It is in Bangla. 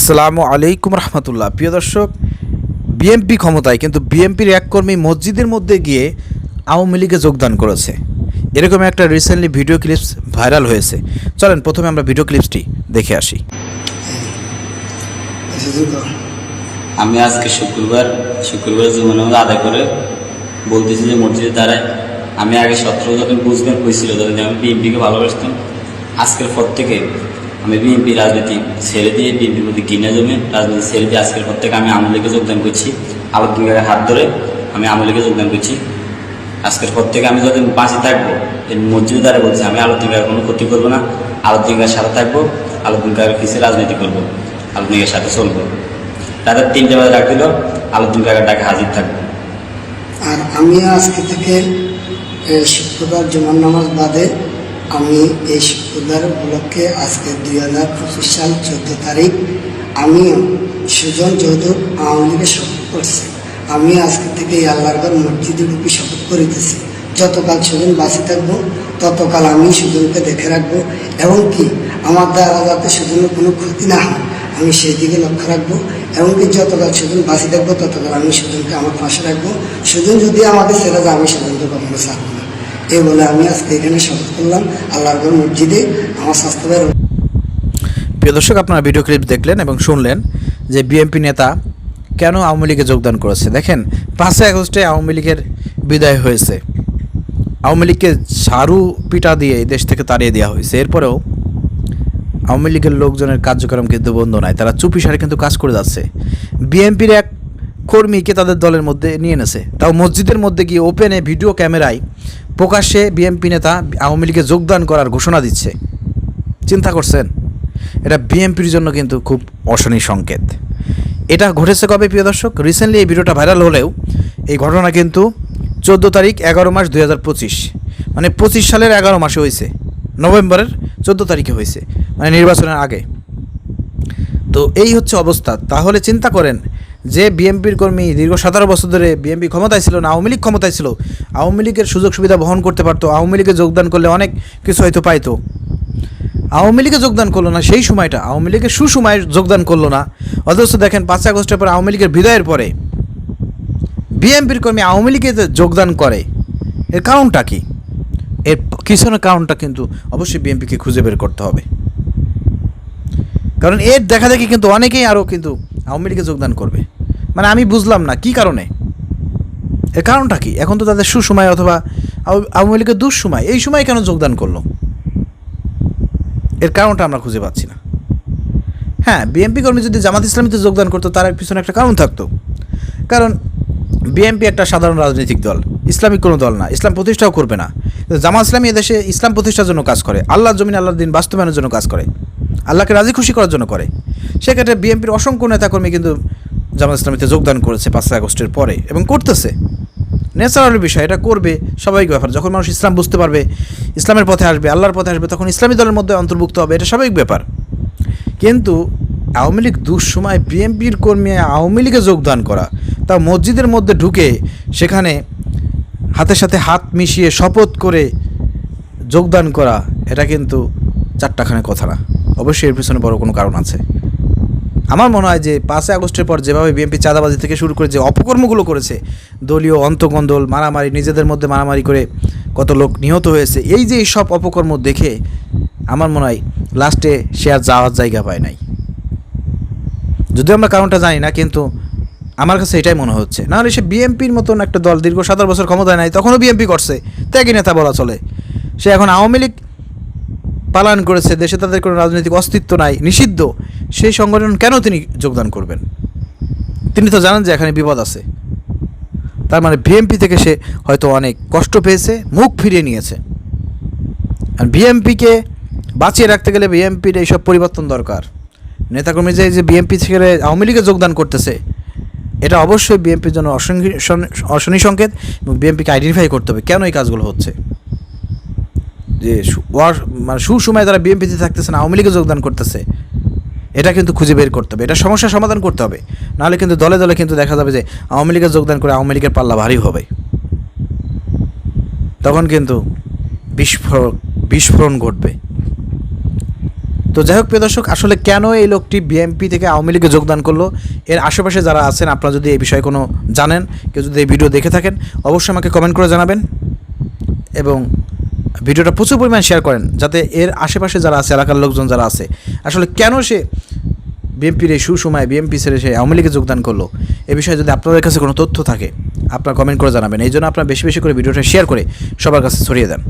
আসসালামু আলাইকুম রহমতুল্লাহ। প্রিয় দর্শক, বিএনপি ক্ষমতায়, কিন্তু বিএনপির এক কর্মী মসজিদের মধ্যে গিয়ে আওয়ামী লীগে যোগদান করেছে। এরকম একটা রিসেন্টলি ভিডিও ক্লিপস ভাইরাল হয়েছে। চলেন প্রথমে আমরা ভিডিও ক্লিপসটি দেখে আসি। আমি আজকে শুক্রবার জীবনে আদায় করে বলতেছি যে মসজিদে দাঁড়ায়। আমি আগে 17 যখন বুঝবেন হয়েছিল তখন আমি বিএনপিকে ভালোবাসতাম। আজকের পর থেকে আমি বিএনপি রাজনীতি ছেড়ে দিয়ে, বিএনপির প্রতি ঘৃণা জমে রাজনীতি ছেড়ে দিয়ে আজকের পর থেকে আমি আওয়ামী লীগে যোগদান করছি। আলোচনার হাত ধরে আমি আওয়ামী লীগে যোগদান করছি। আজকের পর থেকে আমি যতদিন বাঁচে থাকবো, এই মসজিদে দাঁড়িয়ে বলছি আমি আলোচনার কোনো ক্ষতি করবো না। আলোচনার সাথে থাকবো, আলোচনার পিছিয়ে রাজনীতি করবো, আলোচনার সাথে চলবো। তাদের 3টে বাজে ডাক দিল, আলোচনার ডাকে হাজির থাকবো। আর আমি আজকে থেকে শুক্রবার জুমার নামাজ বাদে আমি এই শুক্রবার উপলক্ষে আজকে 2025 সাল 14 তারিখ আমিও সুজন চৌধুরী আওয়ামী লীগের শপথ করছি। আমি আজকে থেকে এই আল্লাহর ঘর মসজিদের রূপে শপথ করিতেছি। যতকাল সুজন বাঁচে থাকবো ততকাল আমি সুজনকে দেখে রাখবো, এবং কি আমার দ্বারা যাতে সুজনের কোনো ক্ষতি না হয় আমি সেই দিকে লক্ষ্য রাখবো। এমনকি যতকাল সুজন বাঁচে থাকবো ততকাল আমি সুজনকে আমার পাশে রাখবো। সুজন যদি আমাকে ছেড়ে যায় আমি সুজনকে কখনো ছাড়বো না। এই বলে আমি আজকে এখানে শপথ করলাম আল্লাহর ঘর মসজিদে আমার স্বাস্থ্যের। প্রিয় দর্শক, আপনারা ভিডিও ক্লিপ দেখলেন এবং শুনলেন যে বিএনপি নেতা কেন আওয়ামী লীগে যোগদান করেছে। দেখেন, 5 আগস্টে আওয়ামী লীগের বিদায় হয়েছে। আওয়ামী লীগকে ঝাড়ু পিটা দিয়ে এই দেশ থেকে তাড়িয়ে দেওয়া হয়েছে। এরপরেও আওয়ামী লীগের লোকজনের কার্যক্রম কিন্তু বন্ধ নয়, তারা চুপিসারে কিন্তু কাজ করে যাচ্ছে। বিএনপির এক কর্মীকে তাদের দলের মধ্যে নিয়ে এনেছে, তাও মসজিদের মধ্যে গিয়ে ওপেনে ভিডিও ক্যামেরায় প্রকাশ্যে বিএনপি নেতা আওয়ামী লীগে যোগদান করার ঘোষণা দিচ্ছে। চিন্তা করছেন? এটা বিএনপির জন্য কিন্তু খুব অশনি সংকেত। এটা ঘটেছে কবে প্রিয় দর্শক? রিসেন্টলি এই ভিডিওটা ভাইরাল হলেও এই ঘটনা কিন্তু 14 তারিখ 11 মাস 2025, মানে 25 সালের 11 মাসে হয়েছে, নভেম্বরের 14 তারিখে হয়েছে, মানে নির্বাচনের আগে। তো এই হচ্ছে অবস্থা। তাহলে চিন্তা করেন যে বিএনপির কর্মী দীর্ঘ 17 বছর ধরে বিএনপি ক্ষমতায় ছিল না, আওয়ামী লীগ ক্ষমতায় ছিল, আওয়ামী লীগের সুযোগ সুবিধা বহন করতে পারতো, আওয়ামী লীগে যোগদান করলে অনেক কিছু হয়তো পাইতো। আওয়ামী লীগে যোগদান করলো না, সেই সময়টা আওয়ামী লীগের সুসময়ে যোগদান করলো না। অথচ দেখেন 5 আগস্টের পরে আওয়ামী লীগের বিদায়ের পরে বিএনপির কর্মী আওয়ামী লীগে যোগদান করে। এর কারণটা কি? এর পিছনের কারণটা কিন্তু অবশ্যই বিএনপিকে খুঁজে বের করতে হবে। কারণ এর দেখা দেখি কিন্তু অনেকেই আরও কিন্তু আওয়ামী লীগে যোগদান করবে। মানে আমি বুঝলাম না কী কারণে, এর কারণটা কি? এখন তো তাদের সুসময় অথবা আওয়ামী লীগের দুঃসময়, এই সময় কেন যোগদান করলো? এর কারণটা আমরা খুঁজে পাচ্ছি না। হ্যাঁ, বিএনপি কর্মী যদি জামাত ইসলামীতে যোগদান করতো তার পিছনে একটা কারণ থাকতো। কারণ বিএনপি একটা সাধারণ রাজনৈতিক দল, ইসলামিক কোনো দল না, ইসলাম প্রতিষ্ঠাও করবে না। জামাত ইসলামী এদেশে ইসলাম প্রতিষ্ঠার জন্য কাজ করে, আল্লাহর জমিন আল্লাহর দিন বাস্তবায়নের জন্য কাজ করে, আল্লাহকে রাজি খুশি করার জন্য করে। সেক্ষেত্রে বিএনপির অসংখ্য নেতাকর্মী কিন্তু জামাত ইসলামীতে যোগদান করেছে 5 আগস্টের পরে এবং করতেছে। ন্যাচারাল বিষয়, এটা করবে, স্বাভাবিক ব্যাপার। যখন মানুষ ইসলাম বুঝতে পারবে, ইসলামের পথে আসবে, আল্লাহর পথে আসবে, তখন ইসলামী দলের মধ্যে অন্তর্ভুক্ত হবে, এটা স্বাভাবিক ব্যাপার। কিন্তু আওয়ামী লীগ দুঃসময় বিএনপির কর্মী আওয়ামী লীগে যোগদান করা, তা মসজিদের মধ্যে ঢুকে সেখানে হাতের সাথে হাত মিশিয়ে শপথ করে যোগদান করা, এটা কিন্তু চারটাখানে কথা না। অবশ্যই এর পিছনে বড় কোনো কারণ আছে। আমার মনে হয় যে 5 আগস্টের পর যেভাবে বিএনপি চাঁদাবাজি থেকে শুরু করে যে অপকর্মগুলো করেছে, দলীয় অন্তকন্দল, মারামারি, নিজেদের মধ্যে মারামারি করে কত লোক নিহত হয়েছে, এই যে এই সব অপকর্ম দেখে আমার মনে হয় লাস্টে সে আর যাওয়ার জায়গা পায় নাই। যদিও আমরা কারণটা জানি না, কিন্তু আমার কাছে এটাই মনে হচ্ছে। নাহলে সে বিএনপির মতন একটা দল দীর্ঘ 17 বছর ক্ষমতায় নাই, তখনও বিএনপি করছে, ত্যাগী নেতা বলা চলে। সে এখন আওয়ামী লীগ পালন করেছে, দেশে তাদের কোনো রাজনৈতিক অস্তিত্ব নাই, নিষিদ্ধ, সেই সংগঠন কেন তিনি যোগদান করবেন? তিনি তো জানেন যে এখানে বিপদ আছে। তার মানে বিএনপি থেকে সে হয়তো অনেক কষ্ট পেয়েছে, মুখ ফিরিয়ে নিয়েছে। আর বিএনপিকে বাঁচিয়ে রাখতে গেলে বিএনপির এইসব পরিবর্তন দরকার। নেতাকর্মী যে বিএনপি থেকে আওয়ামী লীগে যোগদান করতেছে, এটা অবশ্যই বিএনপির জন্য অশনি সংকেত, এবং বিএনপিকে আইডেন্টিফাই করতে হবে কেন এই কাজগুলো হচ্ছে। যে মানে সুসময়ে তারা বিএনপিতে থাকতেছে না, আওয়ামী লীগে যোগদান করতেছে, এটা কিন্তু খুঁজে বের করতে হবে, এটা সমস্যার সমাধান করতে হবে। নাহলে কিন্তু দলে দলে কিন্তু দেখা যাবে যে আওয়ামী লীগে যোগদান করে আওয়ামী লীগের পাল্লা ভারী হবে। তখন কিন্তু বিস্ফোরণ ঘটবে। তো যাই হোক প্রিয় দর্শক, আসলে কেন এই লোকটি বিএনপি থেকে আওয়ামী লীগে যোগদান করলো, এর আশেপাশে যারা আছেন আপনারা যদি এই বিষয়ে কোনো জানেন, কেউ যদি এই ভিডিও দেখে থাকেন, অবশ্যই আমাকে কমেন্ট করে জানাবেন এবং ভিডিওটা প্রচুর পরিমাণ শেয়ার করেন, যাতে এর আশেপাশে যারা আছে, এলাকার লোকজন যারা আছে, আসলে কেন সে বিএনপির এই সুসময়ে বিএনপি ছেড়ে সে আওয়ামী লীগে যোগদান করলো, এ বিষয়ে যদি আপনাদের কাছে কোনো তথ্য থাকে আপনারা কমেন্ট করে জানাবেন। এই জন্য আপনারা বেশি বেশি করে ভিডিওটা শেয়ার করে সবার কাছে ছড়িয়ে দেন।